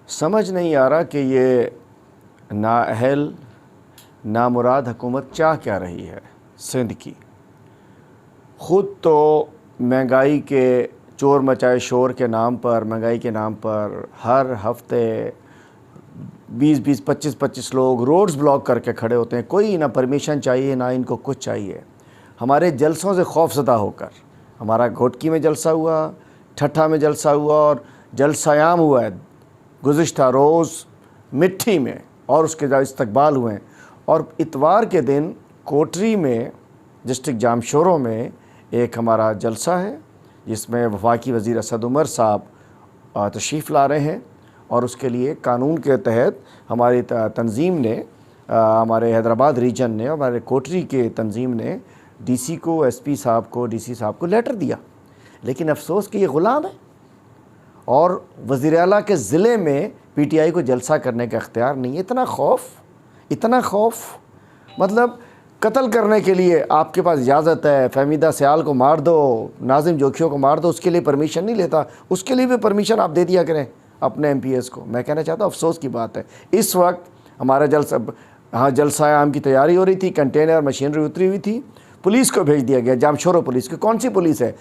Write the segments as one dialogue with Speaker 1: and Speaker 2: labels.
Speaker 1: समझ नहीं आ रहा कि ये नाअहल नामुराद हुकूमत चाह क्या रही है सिंध की। ख़ुद तो महंगाई के चोर मचाए शोर के नाम पर, महंगाई के नाम पर हर हफ्ते 20-20, 25-25 लोग रोड्स ब्लॉक करके खड़े होते हैं। कोई ना परमिशन चाहिए ना इनको कुछ चाहिए। हमारे जलसों से खौफज़दा होकर हमारा घोटकी में जलसा हुआ, ठट्ठा में जलसा हुआ और जलसायाम हुआ है गुज़िश्ता रोज़ मिट्टी में, और उसके जो इस्तकबाल हुए हैं। और इतवार के दिन कोटरी में डिस्ट्रिक्ट जामशोरों में एक हमारा जलसा है जिसमें वफाकी वज़ीर असद उमर साहब तशरीफ़ ला रहे हैं, और उसके लिए कानून के तहत हमारी तंजीम ने, हमारे हैदराबाद रीजन ने, हमारे कोटरी के तंजीम ने डीसी को, एसपी साहब को, डीसी साहब को लेटर दिया। लेकिन अफसोस कि ये ग़ुलाम है और वज़ीर आला के ज़िले में पीटीआई को जलसा करने का इख्तियार नहीं है। इतना खौफ, मतलब कत्ल करने के लिए आपके पास इजाज़त है, फहमीदा सियाल को मार दो, नाजिम जोखियों को मार दो, उसके लिए परमिशन नहीं लेता। उसके लिए भी परमिशन आप दे दिया करें अपने एमपीएस को। मैं कहना चाहता हूँ अफसोस की बात है। इस वक्त हमारा जलसा आम की तैयारी हो रही थी, कंटेनर मशीनरी उतरी हुई थी, पुलिस को भेज दिया गया, जामशोरो पुलिस को। कौन सी पुलिस है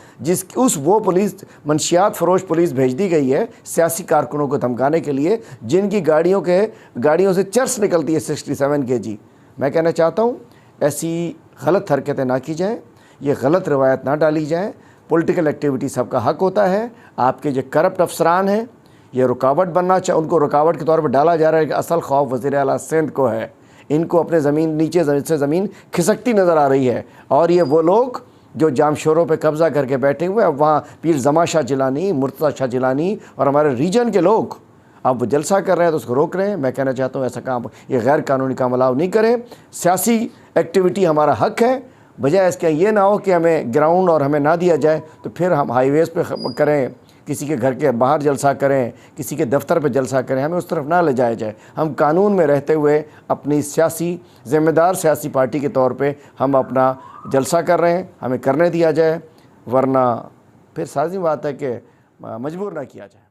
Speaker 1: वो पुलिस मंशियात फरोश पुलिस भेज दी गई है सियासी कारकुनों को धमकाने के लिए, जिनकी गाड़ियों से चर्स निकलती है 67 kg। मैं कहना चाहता हूँ ऐसी गलत हरकतें ना की जाएँ, ये गलत रवायत ना डाली जाए। पॉलिटिकल एक्टिविटी सबका हक होता है। आपके जो करप्ट अफसरान हैं ये रुकावट बनना उनको रुकावट के तौर पर डाला जा रहा है कि असल खौफ वज़ीर आला सिंध को है। इनको अपने नीचे से ज़मीन खिसकती नज़र आ रही है, और ये वो लोग जो जामशोरों पे कब्ज़ा करके बैठे हुए हैं, अब वहाँ पीर जमा शाह जिलानी, मुर्तज़ा शाह जिलानी और हमारे रीजन के लोग अब वो जलसा कर रहे हैं तो उसको रोक रहे हैं। मैं कहना चाहता हूँ ऐसा काम, ये गैर कानूनी काम अलाउ नहीं करें। सियासी एक्टिविटी हमारा हक है, बजाय इसके ये ना हो कि हमें ग्राउंड और हमें ना दिया जाए तो फिर हम हाईवेज़ पे करें, किसी के घर के बाहर जलसा करें, किसी के दफ्तर पे जलसा करें। हमें उस तरफ ना ले जाया जाए। हम कानून में रहते हुए अपनी ज़िम्मेदार सियासी पार्टी के तौर पे हम अपना जलसा कर रहे हैं, हमें करने दिया जाए, वरना फिर साज़ी बात है कि मजबूर ना किया जाए।